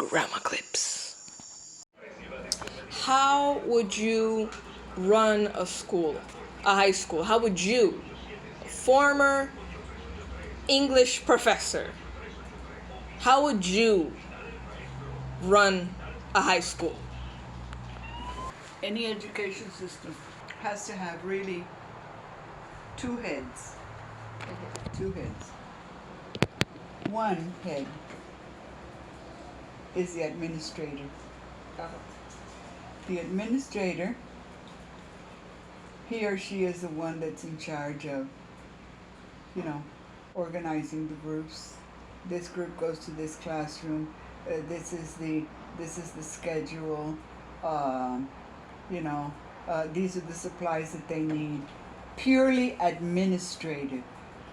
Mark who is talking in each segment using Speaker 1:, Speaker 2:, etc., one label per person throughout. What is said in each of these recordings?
Speaker 1: Gramma clips. How would you run a school, a high school? How would you, a former English professor, how would you run a high school?
Speaker 2: Any education system has to have really two heads. Two heads. One head is the administrator. The administrator, he or she is the one that's in charge of, organizing the groups. This group goes to this classroom. This is the schedule. These are the supplies that they need. Purely administrative.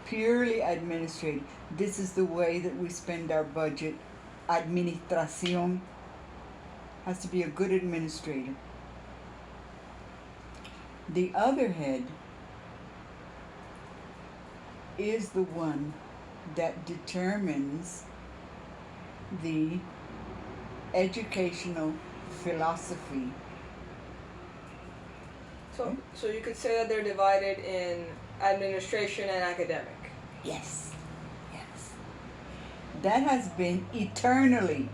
Speaker 2: Purely administrative. This is the way that we spend our budget. Administración. Has to be a good administrator. The other head is the one that determines the educational philosophy.
Speaker 1: So you could say that they're divided in administration and academic.
Speaker 2: Yes. Yes. That has been eternally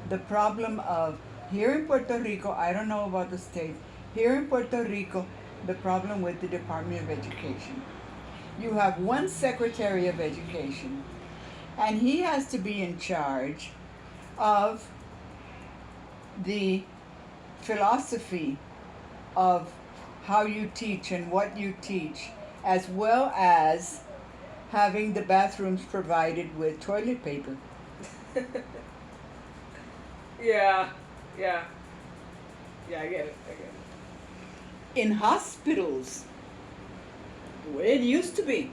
Speaker 2: the problem of, here in Puerto Rico, I don't know about the States, here in Puerto Rico, the problem with the Department of Education. You have one Secretary of Education, and he has to be in charge of the philosophy of how you teach and what you teach, as well as having the bathrooms provided with toilet paper.
Speaker 1: Yeah, I get it.
Speaker 2: In hospitals, the way it used to be,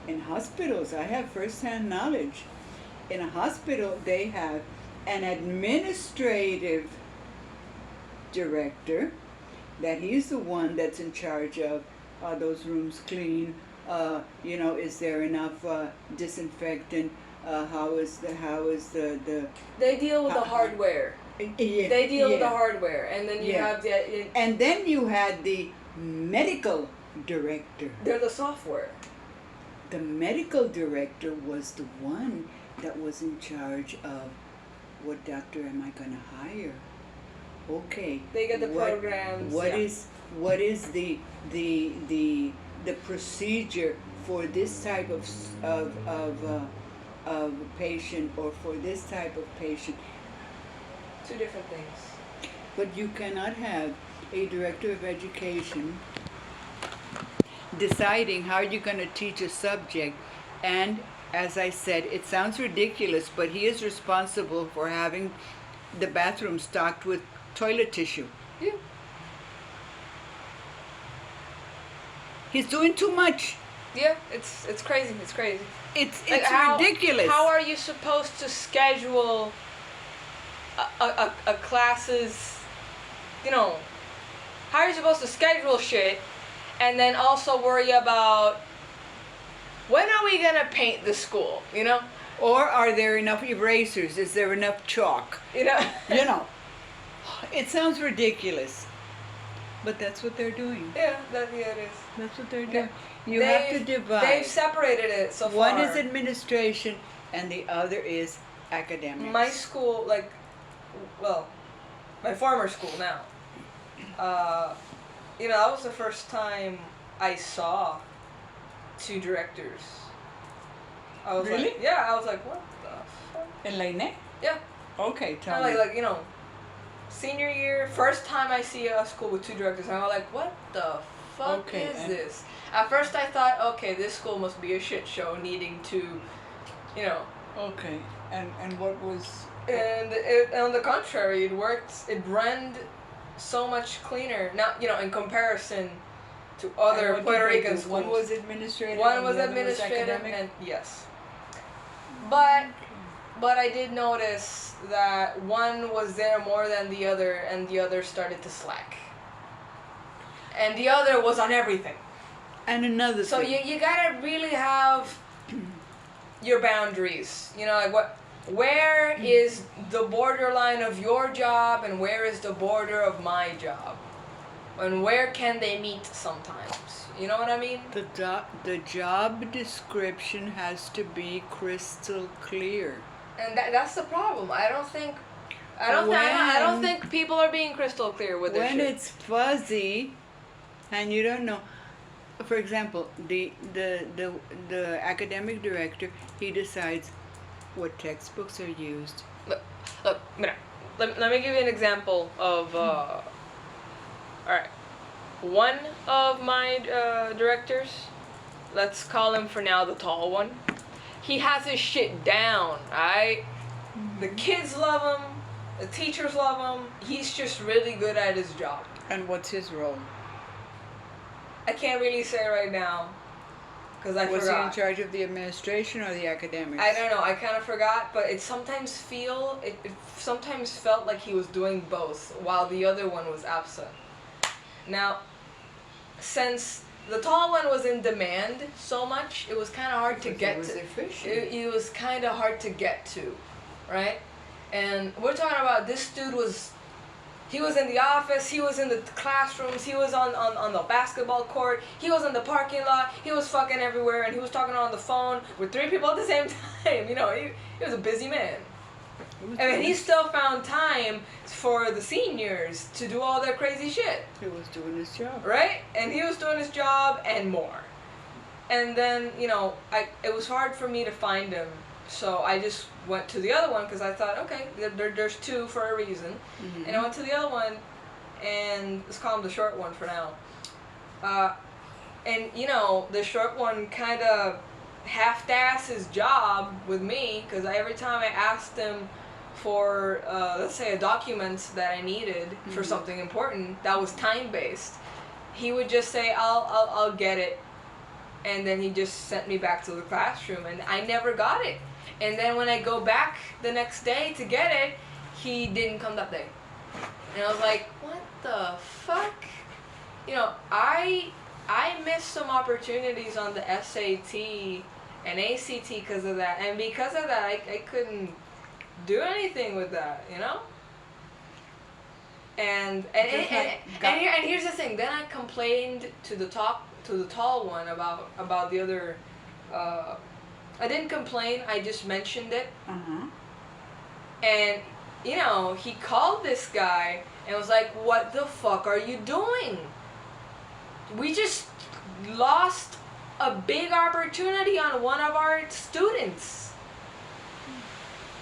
Speaker 2: in hospitals, I have first-hand knowledge. In a hospital, they have an administrative director, that he's the one that's in charge of those rooms clean, is there enough disinfectant, how is the
Speaker 1: They deal with the hardware.
Speaker 2: Yeah,
Speaker 1: They deal with the
Speaker 2: yeah.
Speaker 1: hardware, and then you have the.
Speaker 2: And then you had the medical director.
Speaker 1: They're the software.
Speaker 2: The medical director was the one that was in charge of what doctor am I going to hire? Okay.
Speaker 1: They get the programs.
Speaker 2: What is the procedure for this type of patient, or for this type of patient?
Speaker 1: Two different things.
Speaker 2: But you cannot have a director of education deciding how you're going to teach a subject, and as I said, it sounds ridiculous, but he is responsible for having the bathroom stocked with toilet tissue.
Speaker 1: Yeah.
Speaker 2: He's doing too much.
Speaker 1: Yeah, it's crazy. It's crazy.
Speaker 2: It's ridiculous.
Speaker 1: How are you supposed to schedule a classes? How are you supposed to schedule shit, and then also worry about when are we gonna paint the school?
Speaker 2: Or are there enough erasers? Is there enough chalk? It sounds ridiculous, but that's what they're doing.
Speaker 1: Yeah, it is.
Speaker 2: That's what they're doing. You have to divide.
Speaker 1: They've separated it so far.
Speaker 2: One is administration, and the other is academics.
Speaker 1: My school, my former school now. That was the first time I saw two directors. I was
Speaker 2: Really?
Speaker 1: I was like, what the fuck?
Speaker 2: En la INE?
Speaker 1: Yeah.
Speaker 2: Okay, tell me.
Speaker 1: Senior year, first time I see a school with two directors, and I'm like, what the fuck is this? At first I thought, okay, this school must be a shit show needing to,
Speaker 2: Okay, and what was...
Speaker 1: And on the contrary, it worked, it ran so much cleaner, now, in comparison to other Puerto Rican schools.
Speaker 2: One was administrative,
Speaker 1: One was
Speaker 2: and the other
Speaker 1: administrative,
Speaker 2: academic?
Speaker 1: and yes. But I did notice that one was there more than the other, and the other started to slack. And the other was on everything.
Speaker 2: And another
Speaker 1: So
Speaker 2: thing.
Speaker 1: you gotta really have your boundaries. where is the borderline of your job and where is the border of my job? And where can they meet sometimes? You know what I mean?
Speaker 2: The job description has to be crystal clear.
Speaker 1: And that's the problem. I don't think people are being crystal clear with their shit.
Speaker 2: When it's fuzzy and you don't know, for example, the academic director, he decides what textbooks are used.
Speaker 1: Look, mira, let me give you an example of all right. One of my directors, let's call him for now the tall one. He has his shit down, right? The kids love him, the teachers love him. He's just really good at his job.
Speaker 2: And what's his role?
Speaker 1: I can't really say right now, because I forgot.
Speaker 2: Was he in charge of the administration or the academics?
Speaker 1: I don't know. I kind of forgot, but it sometimes felt like he was doing both while the other one was absent. Now, since the tall one was in demand so much, it was kind of hard to get to. It was kind of hard to get to, right? And we're talking about this dude he was in the office, he was in the classrooms, he was on the basketball court, he was in the parking lot, he was fucking everywhere, and he was talking on the phone with 3 people at the same time. You know, he was a busy man. And he still found time for the seniors to do all their crazy shit.
Speaker 2: He was doing his job.
Speaker 1: Right? And he was doing his job and more. And then, you know, it was hard for me to find him. So I just went to the other one because I thought, okay, there's 2 for a reason. Mm-hmm. And I went to the other one, and let's call him the short one for now. And, you know, the short one kind of half-assed his job with me because every time I asked him for, let's say, a document that I needed for something important that was time-based, he would just say, I'll get it. And then he just sent me back to the classroom, and I never got it. And then when I go back the next day to get it, he didn't come that day. And I was like, what the fuck? You know, I missed some opportunities on the SAT and ACT because of that. And because of that, I couldn't do anything with that, you know? And here's the thing. Then I complained to the tall one about the other. I didn't complain. I just mentioned it. And you know, he called this guy and was like, "What the fuck are you doing? We just lost a big opportunity on one of our students.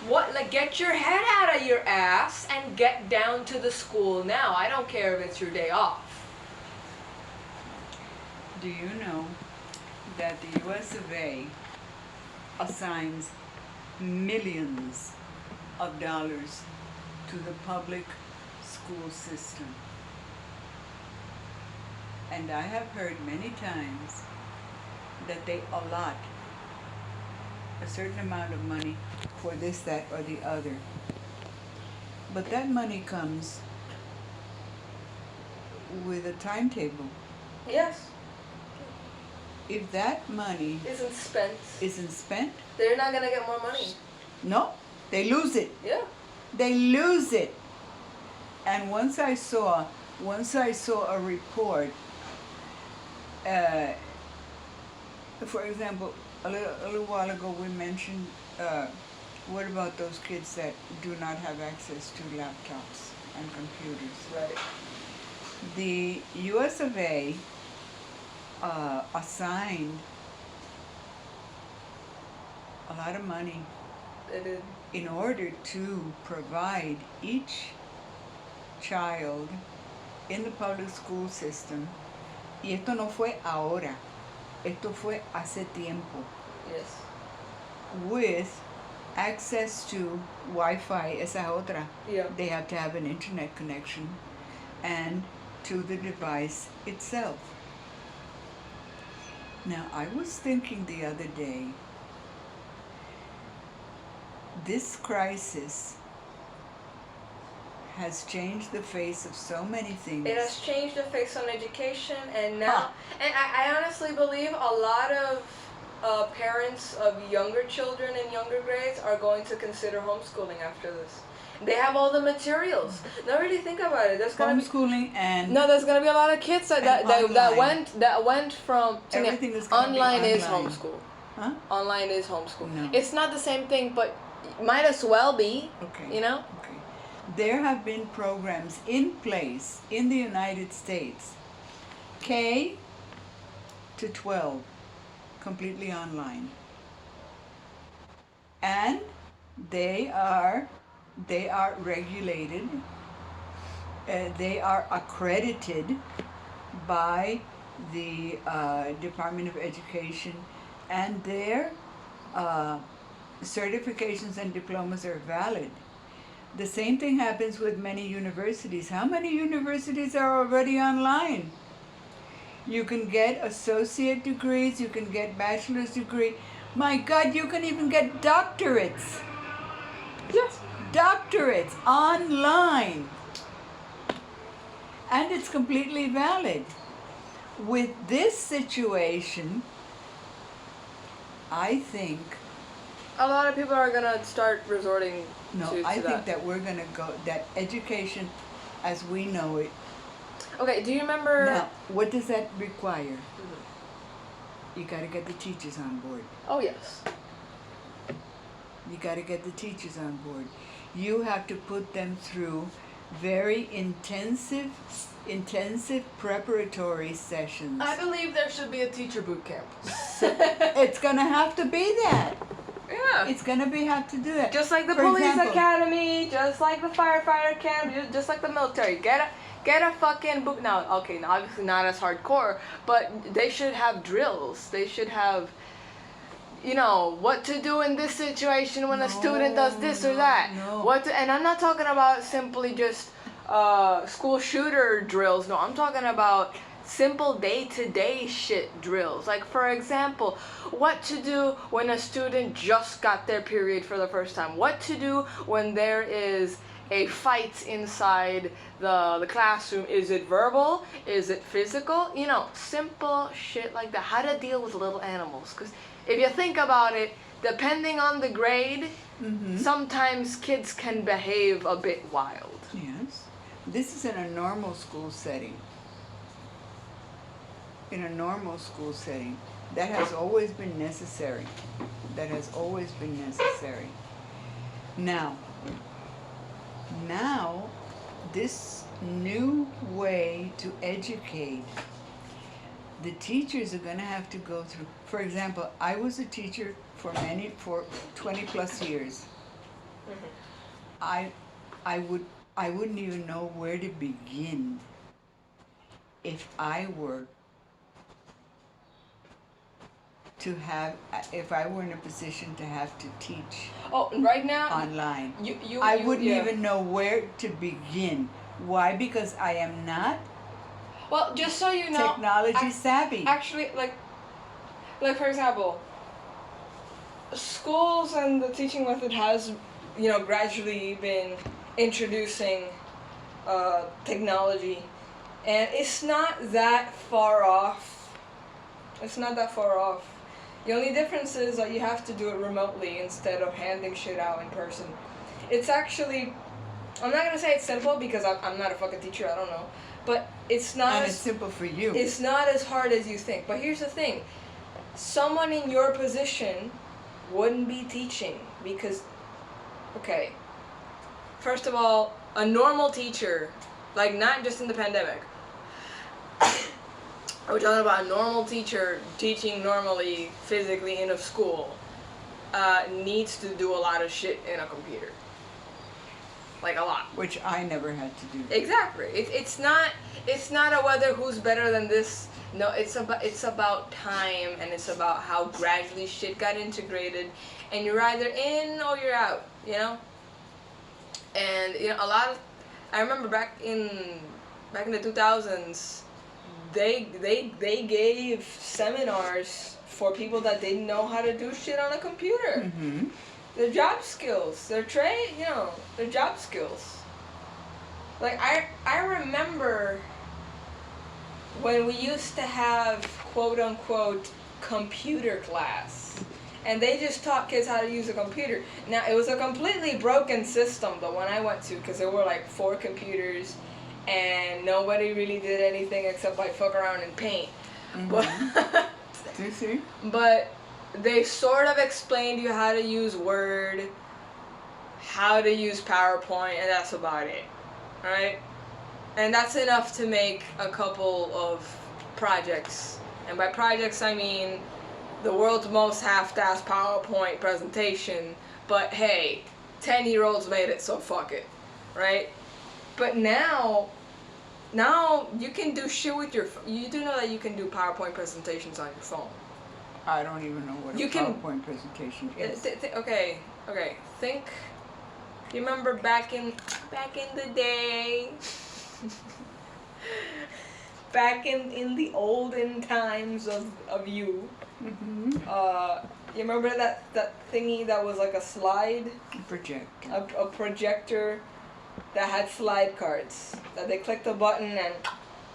Speaker 1: What? Like, get your head out of your ass and get down to the school now. I don't care if it's your day off."
Speaker 2: Do you know that the US of A assigns millions of dollars to the public school system? And I have heard many times that they allot a certain amount of money for this, that, or the other. But that money comes with a timetable.
Speaker 1: Yes.
Speaker 2: If that money
Speaker 1: isn't spent,
Speaker 2: they're
Speaker 1: they're not gonna get more money.
Speaker 2: No, they lose it.
Speaker 1: Yeah.
Speaker 2: They lose it. And once I saw a report, for example, a little while ago we mentioned, what about those kids that do not have access to laptops and computers?
Speaker 1: Right.
Speaker 2: The US of A assigned a lot of money in order to provide each child in the public school system. Y esto no fue ahora, esto fue hace tiempo.
Speaker 1: Yes.
Speaker 2: With access to Wi-Fi, esa otra.
Speaker 1: Yeah.
Speaker 2: They have to have an internet connection, and to the device itself. Now, I was thinking the other day, this crisis has changed the face of so many things.
Speaker 1: It has changed the face on education, and now, and I honestly believe a lot of parents of younger children in younger grades are going to consider homeschooling after this. They have all the materials. Now really think about it. There's gonna
Speaker 2: Homeschooling and
Speaker 1: no, there's gonna be a lot of kids that went from
Speaker 2: everything is gonna be
Speaker 1: online is
Speaker 2: online.
Speaker 1: homeschool.
Speaker 2: Huh?
Speaker 1: Online is homeschool.
Speaker 2: No.
Speaker 1: It's not the same thing, but might as well be.
Speaker 2: Okay.
Speaker 1: You know.
Speaker 2: Okay. There have been programs in place in the United States, K to 12, completely online. And they are regulated, they are accredited by the Department of Education, and their certifications and diplomas are valid. The same thing happens with many universities. How many universities are already online? You can get associate degrees, you can get bachelor's degree. My God, you can even get doctorates.
Speaker 1: Yes.
Speaker 2: Doctorates online. And it's completely valid. With this situation, I think
Speaker 1: A lot of people are gonna start resorting
Speaker 2: no,
Speaker 1: to
Speaker 2: I
Speaker 1: that.
Speaker 2: think that we're gonna go that education as we know it.
Speaker 1: Okay, do you remember?
Speaker 2: Now, what does that require? You gotta get the teachers on board.
Speaker 1: Oh yes.
Speaker 2: You gotta get the teachers on board. You have to put them through very intensive preparatory sessions.
Speaker 1: I believe there should be a teacher boot camp.
Speaker 2: It's gonna have to be that.
Speaker 1: Yeah.
Speaker 2: It's gonna have to do that.
Speaker 1: Just like the
Speaker 2: For
Speaker 1: police
Speaker 2: example,
Speaker 1: academy, just like the firefighter camp, just like the military. Get a fucking boot. Now, okay, now obviously not as hardcore, but they should have drills. They should have, what to do in this situation when a student does this or that.
Speaker 2: No.
Speaker 1: And I'm not talking about simply just school shooter drills. No, I'm talking about simple day-to-day shit drills. Like, for example, what to do when a student just got their period for the first time. What to do when there is a fight inside the classroom. Is it verbal? Is it physical? Simple shit like that. How to deal with little animals. Because if you think about it, depending on the grade, sometimes kids can behave a bit wild.
Speaker 2: Yes. This is in a normal school setting. In a normal school setting. That has always been necessary. That has always been necessary. Now, this new way to educate, the teachers are going to have to go through. For example, I was a teacher for 20 plus years. I wouldn't even know where to begin if I were in a position to have to teach
Speaker 1: Right now,
Speaker 2: online.
Speaker 1: I
Speaker 2: wouldn't even know where to begin. Why? Because I am not
Speaker 1: Well, just so you know,
Speaker 2: technology savvy.
Speaker 1: Actually, like for example, schools and the teaching method has, gradually been introducing technology, and it's not that far off. It's not that far off. The only difference is that you have to do it remotely instead of handing shit out in person. It's actually, I'm not gonna say it's simple because I'm not a fucking teacher, I don't know. But it's not
Speaker 2: And it's simple for you.
Speaker 1: It's not as hard as you think. But here's the thing. Someone in your position wouldn't be teaching because, okay, first of all, a normal teacher, like not just in the pandemic, we're talking about a normal teacher teaching normally, physically in a school, needs to do a lot of shit in a computer. Like a lot.
Speaker 2: Which I never had to do.
Speaker 1: Exactly. It's not a whether who's better than this. No, it's about time, and it's about how gradually shit got integrated, and you're either in or you're out, And I remember back in the 2000s, they gave seminars for people that didn't know how to do shit on a computer.
Speaker 2: Mm-hmm.
Speaker 1: Their job skills, their their job skills. Like I remember when we used to have quote unquote computer class. And they just taught kids how to use a computer. Now, it was a completely broken system, the one I went to, because there were like 4 computers, and nobody really did anything except like fuck around and paint. But,
Speaker 2: Do you see?
Speaker 1: but they sort of explained you how to use Word, how to use PowerPoint, and that's about it. Right? And that's enough to make a couple of projects. And by projects, I mean the world's most half-assed PowerPoint presentation. But hey, 10-year-olds made it, so fuck it. Right? But now you can do shit with your phone. You do know that you can do PowerPoint presentations on your phone.
Speaker 2: I don't even know what a PowerPoint presentation is.
Speaker 1: Okay. Think. You remember back in the day, back in the olden times of you.
Speaker 2: Mm-hmm.
Speaker 1: You remember that thingy that was like a slide?
Speaker 2: Projector.
Speaker 1: A projector that had slide cards that they clicked a button and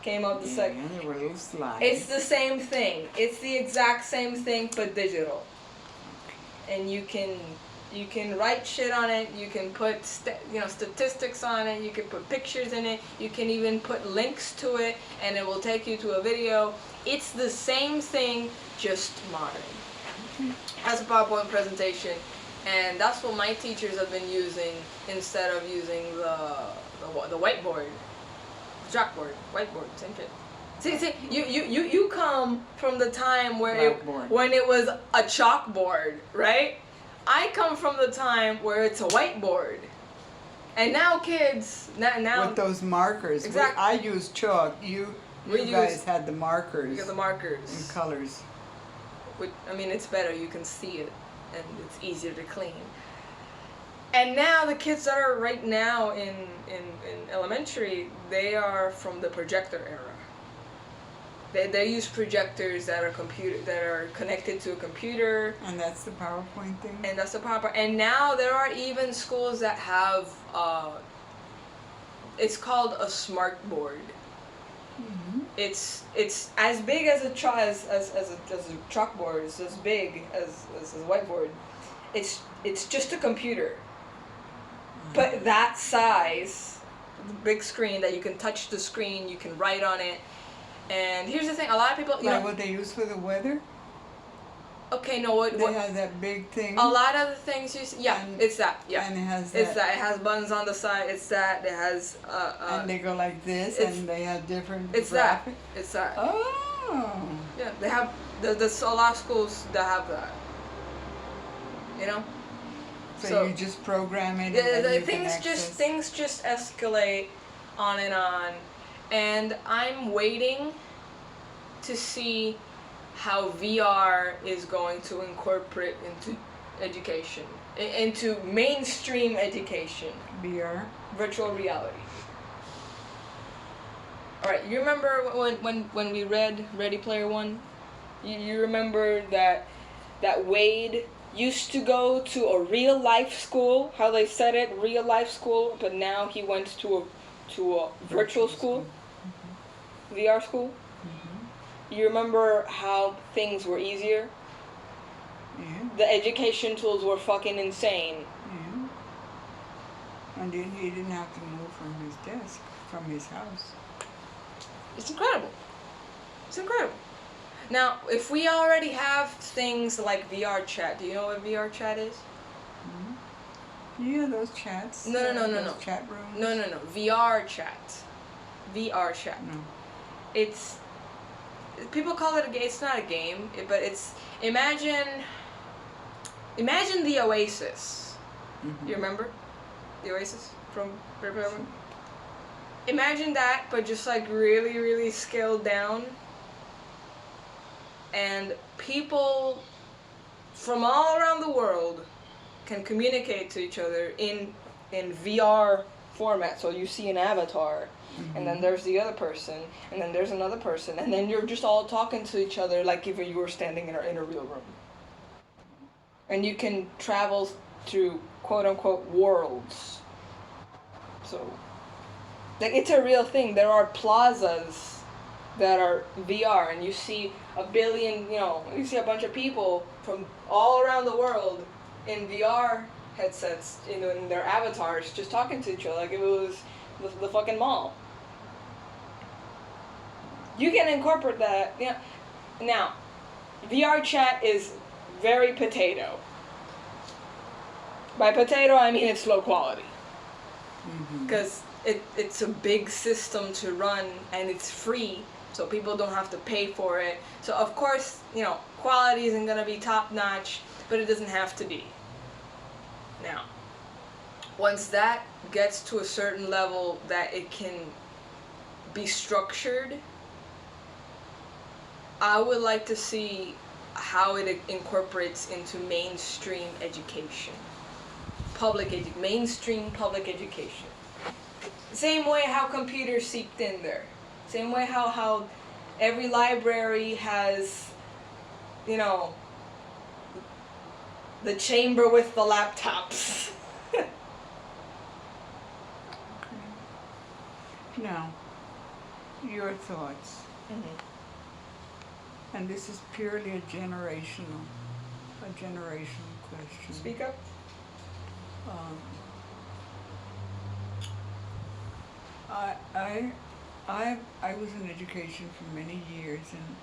Speaker 1: came out the side.
Speaker 2: Yeah, there were little slides.
Speaker 1: It's the same thing. It's the exact same thing but digital. And you can write shit on it. You can put statistics on it. You can put pictures in it. You can even put links to it, and it will take you to a video. It's the same thing, just modern. As a PowerPoint presentation, and that's what my teachers have been using instead of using the whiteboard, chalkboard, whiteboard, same shit. See, you come from the time where when it was a chalkboard, right? I come from the time where it's a whiteboard. And now kids, now
Speaker 2: with those markers.
Speaker 1: Exactly.
Speaker 2: I use chalk. You guys had the markers.
Speaker 1: You got the markers.
Speaker 2: And colors.
Speaker 1: I mean, it's better. You can see it, and it's easier to clean. And now the kids that are right now in elementary, they are from the projector era. They use projectors that are connected to a computer.
Speaker 2: And that's the PowerPoint thing?
Speaker 1: And that's the PowerPoint. And now there are even schools that have, it's called a smart board.
Speaker 2: Mm-hmm.
Speaker 1: It's as big as a chalkboard. It's as big as a whiteboard. It's just a computer. Mm-hmm. But that size, the big screen that you can touch the screen, you can write on it. And here's the thing, a lot of people...
Speaker 2: Like what they use for the weather?
Speaker 1: Okay, no, what...
Speaker 2: They have that big thing.
Speaker 1: A lot of the things you see... Yeah, it's that, yeah.
Speaker 2: And it has
Speaker 1: that. It's that. It has buttons on the side, it's that. It has...
Speaker 2: and they go like this, and they have different
Speaker 1: It's
Speaker 2: graphics.
Speaker 1: That. It's that.
Speaker 2: Oh!
Speaker 1: Yeah, they have... There's a lot of schools that have that. You know?
Speaker 2: So you just program it,
Speaker 1: and
Speaker 2: then you
Speaker 1: things just escalate on. And I'm waiting to see how VR is going to incorporate into education, into mainstream education.
Speaker 2: VR?
Speaker 1: Virtual reality. Alright, you remember when we read Ready Player One? You remember that Wade used to go to a real life school, how they said it, real life school, but now he went to a virtual school? Mm-hmm. VR school? Mm-hmm. You remember how things were easier?
Speaker 2: Yeah.
Speaker 1: The education tools were fucking insane.
Speaker 2: Yeah. And then he didn't have to move from his desk, from his house.
Speaker 1: It's incredible. It's incredible. Now, if we already have things like VR chat, do you know what VR chat is?
Speaker 2: Mm-hmm. Yeah, those chats.
Speaker 1: No.
Speaker 2: Chat rooms.
Speaker 1: No. VR chat. VR chat.
Speaker 2: No.
Speaker 1: It's... People call it a game. It's not a game, but it's... Imagine the Oasis. Mm-hmm. You remember? The Oasis from Ready Player One? Imagine that, but just like really, really scaled down. And people from all around the world can communicate to each other in VR format. So you see an avatar, mm-hmm. and then there's the other person, and then there's another person, and then you're just all talking to each other like if you were standing in a real room. And you can travel through quote-unquote worlds. So, like, it's a real thing. There are plazas that are VR, and you see a billion, you see a bunch of people from all around the world in VR headsets, in their avatars, just talking to each other like it was the fucking mall. You can incorporate that. Yeah. Now, VR chat is very potato. By potato, I mean it's low quality. Because it's a big system to run, and it's free, so people don't have to pay for it. So of course, quality isn't gonna be top notch, but it doesn't have to be. Now, once that gets to a certain level that it can be structured, I would like to see how it incorporates into mainstream education. Mainstream public education. Same way how computers seeped in there. Same way how every library has, the chamber with the laptops.
Speaker 2: Now, your thoughts. And this is purely a generational question.
Speaker 1: Speak up.
Speaker 2: I was in education for many years, and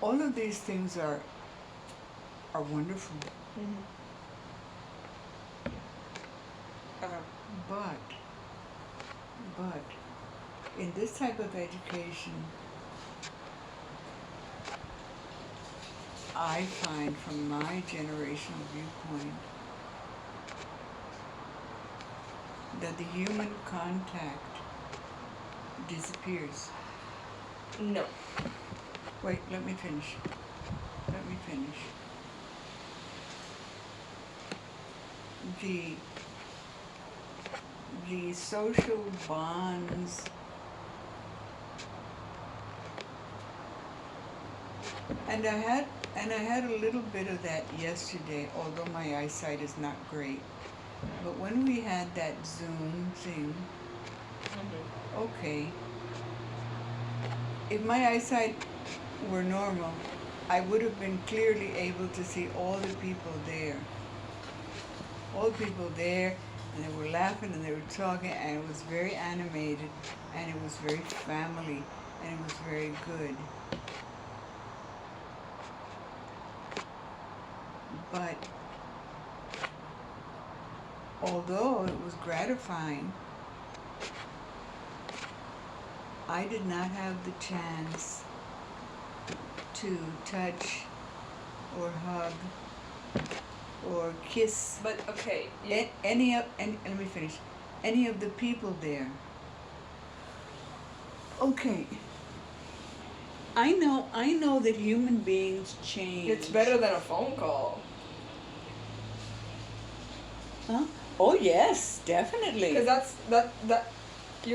Speaker 2: all of these things are wonderful. But in this type of education, I find from my generational viewpoint that the human contact disappears.
Speaker 1: No.
Speaker 2: Wait, let me finish. The social bonds and I had a little bit of that yesterday, although my eyesight is not great. But when we had that Zoom thing, okay, if my eyesight were normal, I would have been clearly able to see all the people there. And they were laughing and they were talking, and it was very animated, and it was very family, and it was very good. But although it was gratifying, I did not have the chance to touch or hug or kiss.
Speaker 1: But okay,
Speaker 2: let me finish. Any of the people there. Okay. I know that human beings change.
Speaker 1: it's better than a phone call.
Speaker 2: Huh? Oh yes, definitely.
Speaker 1: Because that.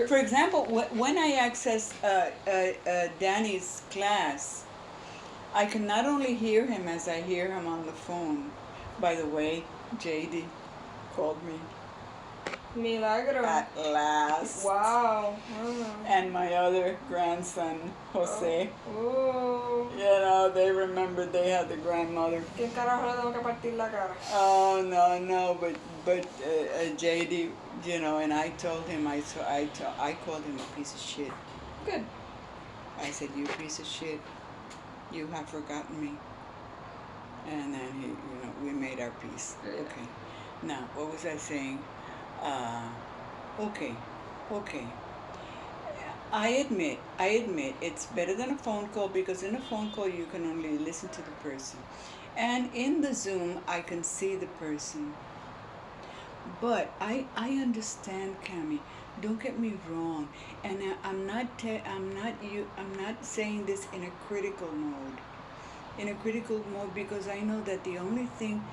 Speaker 2: For example, when I access Danny's class, I can not only hear him as I hear him on the phone. By the way, JD called me
Speaker 1: Milagro.
Speaker 2: at last.
Speaker 1: Wow.
Speaker 2: And my other grandson, Jose.
Speaker 1: Oh.
Speaker 2: They remembered they had the grandmother.
Speaker 1: ¿Qué carajo le tengo que partir la cara?
Speaker 2: Oh no, but JD, and I told him I called him a piece of shit.
Speaker 1: Good.
Speaker 2: I said, "You piece of shit, you have forgotten me." And then we made our peace.
Speaker 1: Yeah.
Speaker 2: Okay. Now, what was I saying? Okay. I admit, it's better than a phone call, because in a phone call you can only listen to the person. And in the Zoom, I can see the person. But I understand, Cami. Don't get me wrong. And I'm not saying this in a critical mode. Because I know that the only thing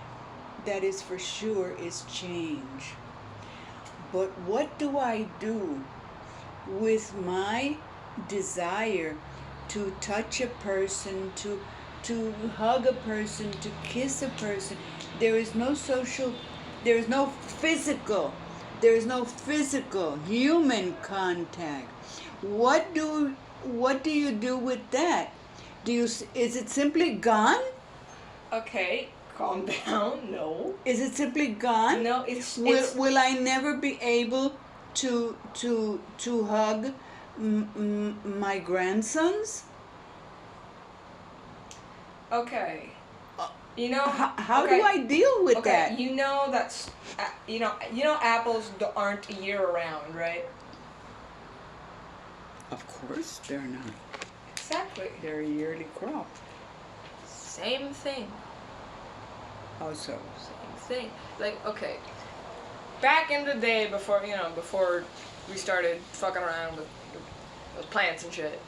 Speaker 2: that is for sure is change. But what do I do with my desire to touch a person, to hug a person, to kiss a person? There is no physical There's no physical human contact. What do you do with that? Is it simply gone?
Speaker 1: Okay, calm down. No.
Speaker 2: Is it simply gone?
Speaker 1: No, it's
Speaker 2: Will I never be able to hug my grandsons?
Speaker 1: okay. You know
Speaker 2: How
Speaker 1: okay.
Speaker 2: do I deal with
Speaker 1: Okay,
Speaker 2: that?
Speaker 1: you know that's you know apples aren't year round, right?
Speaker 2: Of course they're not.
Speaker 1: Exactly.
Speaker 2: They're a yearly crop.
Speaker 1: Same thing.
Speaker 2: How so?
Speaker 1: Same thing. Like, okay, back in the day before before we started fucking around with plants and shit,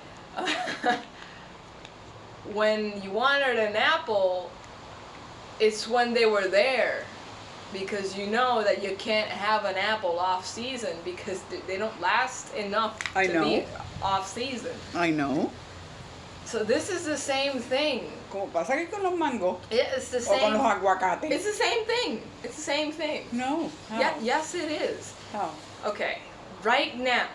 Speaker 1: when you wanted an apple, it's when they were there, because you know that you can't have an apple off season because they don't last enough
Speaker 2: I
Speaker 1: to
Speaker 2: know.
Speaker 1: be off season.
Speaker 2: I know.
Speaker 1: So this is the same thing.
Speaker 2: Como pasa que con los mangos
Speaker 1: It's the
Speaker 2: o con
Speaker 1: same.
Speaker 2: los aguacates.
Speaker 1: It's the same thing. It's the same thing.
Speaker 2: No. How?
Speaker 1: Yeah, yes, it is.
Speaker 2: How?
Speaker 1: Okay, right now,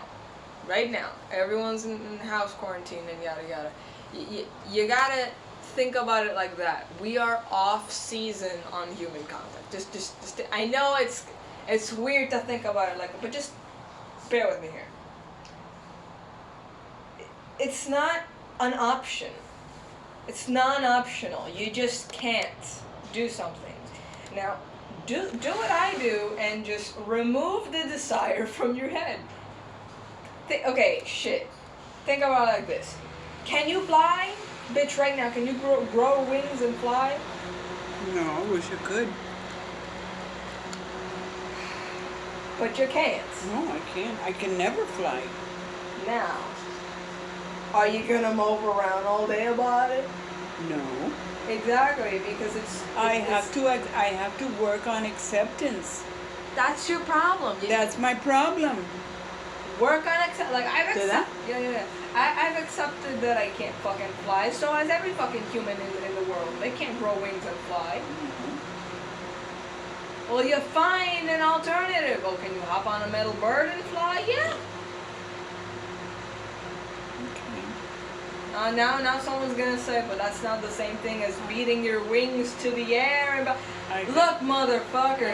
Speaker 1: everyone's in house quarantine and yada yada. You gotta think about it like that. We are off season on human contact. Just. I know it's weird to think about it like that, but just bear with me here. It's not an option. It's non-optional. You just can't do something. Now, do what I do and just remove the desire from your head. Okay, shit. Think about it like this. Can you fly? Bitch, right now, can you grow wings and fly?
Speaker 2: No, I wish I could.
Speaker 1: But you can't.
Speaker 2: No, I can't. I can never fly.
Speaker 1: Now, are you gonna mope around all day about it?
Speaker 2: No.
Speaker 1: Exactly, because
Speaker 2: I have to work on acceptance.
Speaker 1: That's your problem.
Speaker 2: That's my problem.
Speaker 1: Work on like I've
Speaker 2: Do that?
Speaker 1: accepted. Yeah. I've accepted that I can't fucking fly. So has every fucking human in the world. They can't grow wings and fly. Well, you find an alternative. Oh, can you hop on a metal bird and fly? Yeah.
Speaker 2: Okay.
Speaker 1: Now someone's gonna say, but that's not the same thing as beating your wings to the air and. Look, motherfucker,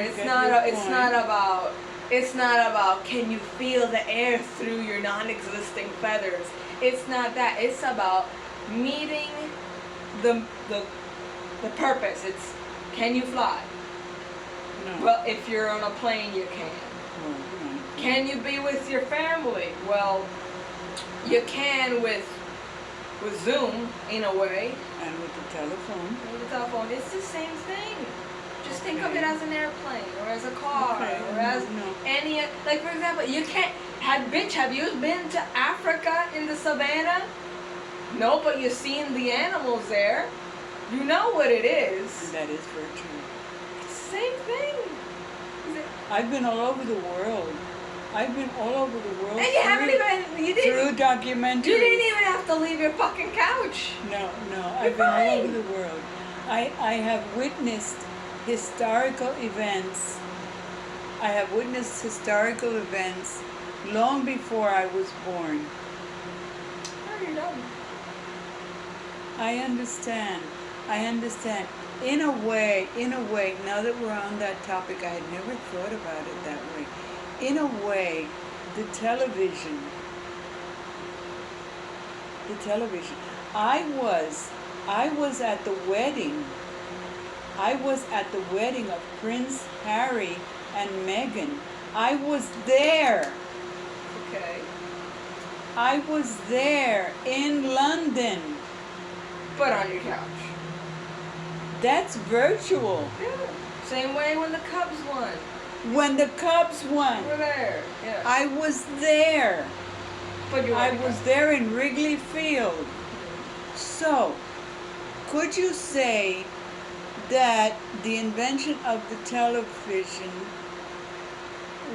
Speaker 1: it's not about can you feel the air through your non-existing feathers. It's not that. It's about meeting the purpose. It's can you fly?
Speaker 2: No.
Speaker 1: Well, if you're on a plane, you can.
Speaker 2: No.
Speaker 1: Can you be with your family? Well, you can with Zoom in a way.
Speaker 2: And with the telephone.
Speaker 1: With the telephone, it's the same thing. Just think of it as an airplane or as a car or as any, like for example, you can't, have you been to Africa in the savannah? No, but you've seen the animals there. You know what it is.
Speaker 2: That is very true.
Speaker 1: Same thing.
Speaker 2: I've been all over the world. And
Speaker 1: you haven't even,
Speaker 2: through documentaries.
Speaker 1: You didn't even have to leave your fucking couch.
Speaker 2: No, I've been all over the world. I have witnessed historical events. I have witnessed historical events long before I was born.
Speaker 1: Oh, you know.
Speaker 2: I understand. In a way, now that we're on that topic, I had never thought about it that way. In a way, the television. I was at the wedding. I was at the wedding of Prince Harry and Meghan. I was there.
Speaker 1: Okay.
Speaker 2: I was there in London.
Speaker 1: But on your couch.
Speaker 2: That's virtual.
Speaker 1: Yeah. Same way when the Cubs won.
Speaker 2: When the Cubs won.
Speaker 1: You were there. Yeah.
Speaker 2: I was there.
Speaker 1: But you
Speaker 2: I was there in Wrigley Field. So, could you say that the invention of the television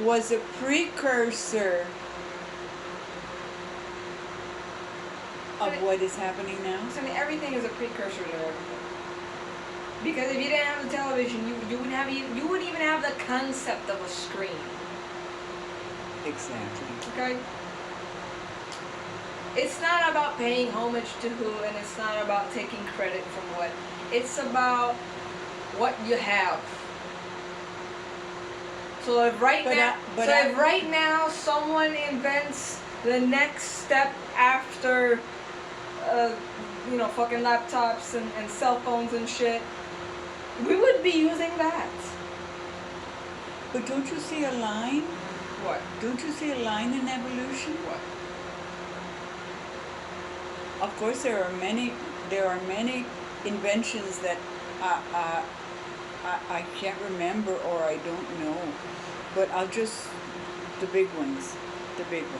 Speaker 2: was a precursor of what is happening now?
Speaker 1: So, I mean, everything is a precursor to everything. Because if you didn't have the television, you wouldn't even have the concept of a screen.
Speaker 2: Exactly.
Speaker 1: Okay? It's not about paying homage to who, and it's not about taking credit from what. It's about what you have. So if right now someone invents the next step after, uh, fucking laptops and cell phones and shit, we would be using that.
Speaker 2: But don't you see a line?
Speaker 1: What?
Speaker 2: Don't you see a line in evolution?
Speaker 1: What?
Speaker 2: Of course, there are many inventions that I can't remember or I don't know, but I'll just the big ones, the telephone,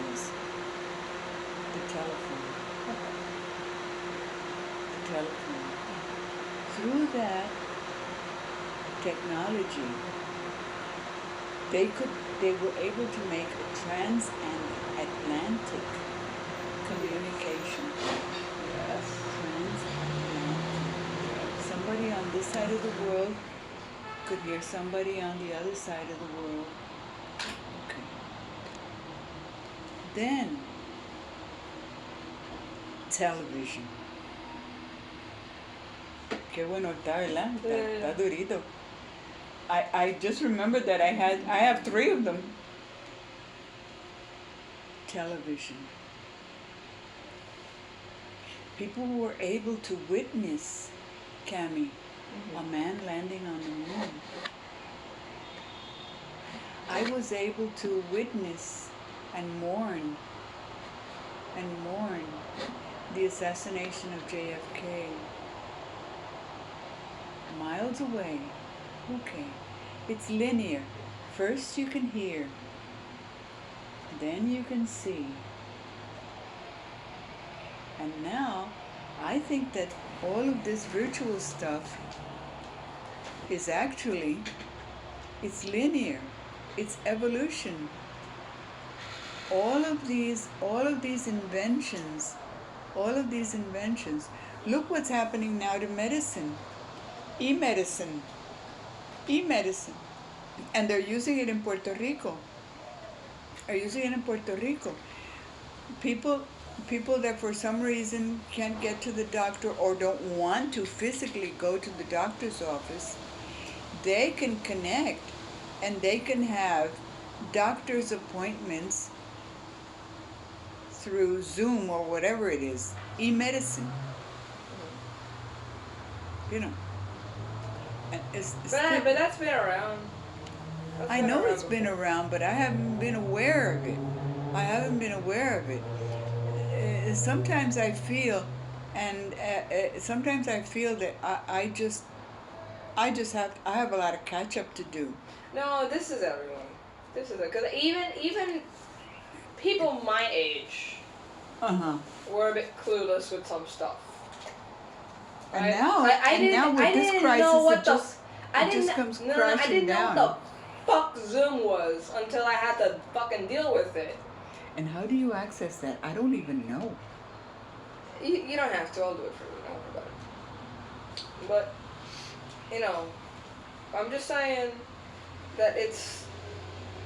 Speaker 2: the telephone. Through that technology, they were able to make a transatlantic communication.
Speaker 1: Yes.
Speaker 2: Transatlantic. Somebody on this side of the world could hear somebody on the other side of the world. Okay. Then, television. Qué bueno está, ¿verdad? Está durito. I just remembered that I have 3 of them. Television. People were able to witness, Cami, a man landing on the moon. I was able to witness and mourn the assassination of JFK. Miles away. Okay. It's linear. First you can hear, then you can see. And now, I think that all of this virtual stuff is actually, it's linear. It's evolution. All of these inventions, look what's happening now to medicine. E-medicine. And they're using it in Puerto Rico. People that for some reason can't get to the doctor or don't want to physically go to the doctor's office, they can connect and they can have doctor's appointments through Zoom or whatever it is, e-medicine. And
Speaker 1: but that's been around.
Speaker 2: I know it's been around, but I haven't been aware of it. Sometimes I feel, that I have a lot of catch up to do.
Speaker 1: No, this is everyone. Because even people my age were a bit clueless with some stuff.
Speaker 2: And now with this crisis, it just comes crashing down.
Speaker 1: I didn't know what the fuck Zoom was until I had to fucking deal with it.
Speaker 2: And how do you access that? I don't even know.
Speaker 1: You don't have to. I'll do it for you. Don't worry about it. But, I'm just saying that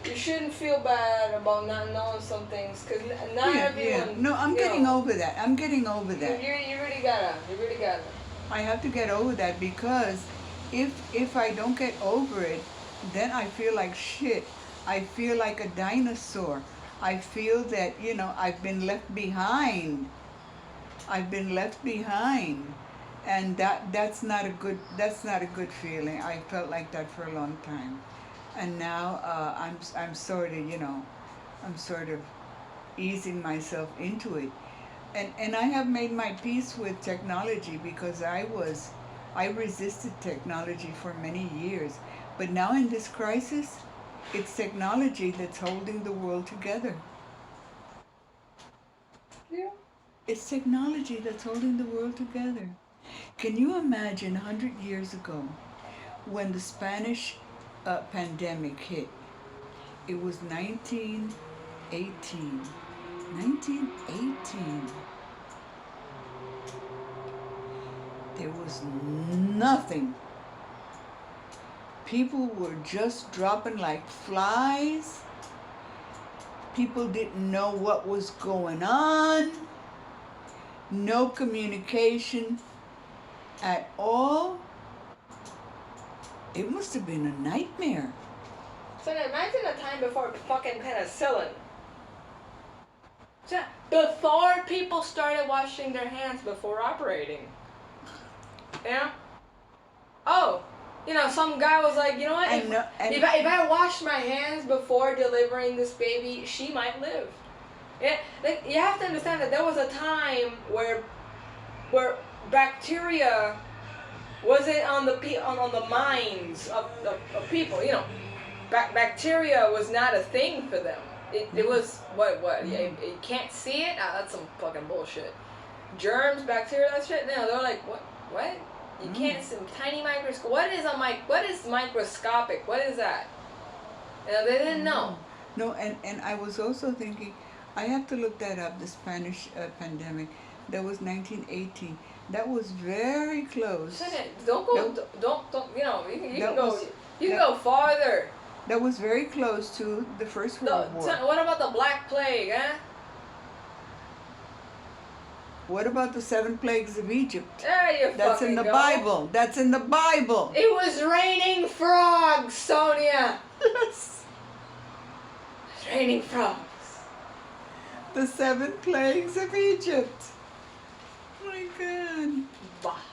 Speaker 1: you shouldn't feel bad about not knowing some things, because not everyone...
Speaker 2: Yeah. No, I'm getting over that. You
Speaker 1: really gotta.
Speaker 2: I have to get over that, because if I don't get over it, then I feel like shit. I feel like a dinosaur. I feel that, I've been left behind. And that's not a good feeling. I felt like that for a long time. And now I'm sort of easing myself into it. And I have made my peace with technology, because I resisted technology for many years. But now in this crisis, it's technology that's holding the world together.
Speaker 1: Yeah.
Speaker 2: It's technology that's holding the world together. Can you imagine 100 years ago when the Spanish pandemic hit? It was 1918. 1918. There was nothing. People were just dropping like flies. People didn't know what was going on. No communication at all. It must have been a nightmare.
Speaker 1: So now imagine a time before fucking penicillin. So before people started washing their hands before operating. You know? Oh, some guy was like, you know what? If I wash my hands before delivering this baby, she might live. Yeah, like, you have to understand that there was a time where bacteria wasn't on the minds of people. Bacteria was not a thing for them. It was what? You can't see it? That's some fucking bullshit. Germs, bacteria, that shit. No, they're like, what? You can't see tiny microscope. What is microscopic? What is that? They didn't know.
Speaker 2: No, and I was also thinking, I have to look that up. The Spanish pandemic, that was 1918. That was very close.
Speaker 1: Don't go. Don't. You can go. You can go farther.
Speaker 2: That was very close to the First World War.
Speaker 1: What about the Black Plague, huh?
Speaker 2: What about the 7 plagues of Egypt?
Speaker 1: There you
Speaker 2: That's in the Bible. That's in the Bible.
Speaker 1: It was raining frogs, Sonia.
Speaker 2: Yes.
Speaker 1: It's raining frogs.
Speaker 2: The 7 plagues of Egypt. Oh my God.
Speaker 1: Bah.